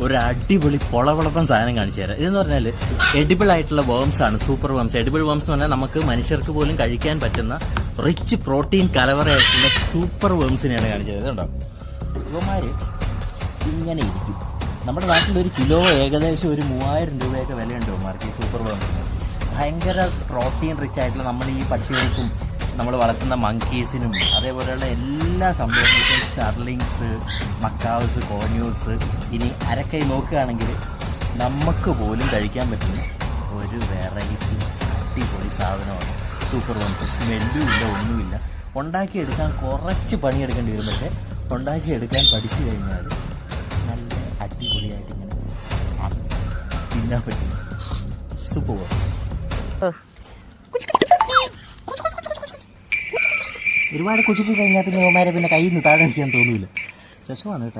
ഒരു അടിപൊളി പൊളവളപ്പം സാധനം കാണിച്ചു തരാം. ഇതെന്ന് പറഞ്ഞാൽ എഡിബിൾ ആയിട്ടുള്ള വേംസ് ആണ്, സൂപ്പർ വേംസ്. എഡിബിൾ വേംസ് എന്ന് പറഞ്ഞാൽ നമുക്ക് മനുഷ്യർക്ക് പോലും കഴിക്കാൻ പറ്റുന്ന റിച്ച് പ്രോട്ടീൻ കലവറയായിട്ടുള്ള സൂപ്പർ വേംസിനെയാണ് കാണിച്ചു തരുന്നത്. ഇതുണ്ടോ, ഇവന്മാർ ഇങ്ങനെ ഇരിക്കും. നമ്മുടെ നാട്ടിൽ ഒരു കിലോ ഏകദേശം ഒരു 3000 രൂപയൊക്കെ വിലയുണ്ട് ഇവന്മാർക്ക് ഈ സൂപ്പർ വേംസിന്. ഭയങ്കര പ്രോട്ടീൻ റിച്ച് ആയിട്ടുള്ള നമ്മൾ ഈ പക്ഷികൾക്കും നമ്മൾ വളർത്തുന്ന മങ്കീസിനും അതേപോലെയുള്ള എല്ലാ സംഭവങ്ങൾക്കും സ്റ്റാർലിങ്സ്, മക്കാവ്സ്, കോന്യൂസ്, ഇനി അരക്കൈ നോക്കുകയാണെങ്കിൽ നമുക്ക് പോലും കഴിക്കാൻ പറ്റുന്ന ഒരു വെറൈറ്റി അടിപൊളി സാധനമാണ് സൂപ്പർ വേംസ്. സ്മെല്ലും ഇല്ല, ഒന്നുമില്ല. ഉണ്ടാക്കിയെടുക്കാൻ കുറച്ച് പണിയെടുക്കേണ്ടി വരും, പക്ഷേ ഉണ്ടാക്കിയെടുക്കാൻ പഠിച്ചു കഴിഞ്ഞാൽ നല്ല അടിപൊളിയായിട്ട് ഇങ്ങനെ തിന്നാൻ പറ്റും സൂപ്പർ വേംസ്. ഒരുപാട് കുച്ചിപ്പി കഴിഞ്ഞാൽ പിന്നെ ഇവന്മാരെ പിന്നെ കയ്യിൽ നിന്ന് താഴെ വയ്ക്കാൻ തോന്നില്ല. രസമാണ് കേട്ടോ.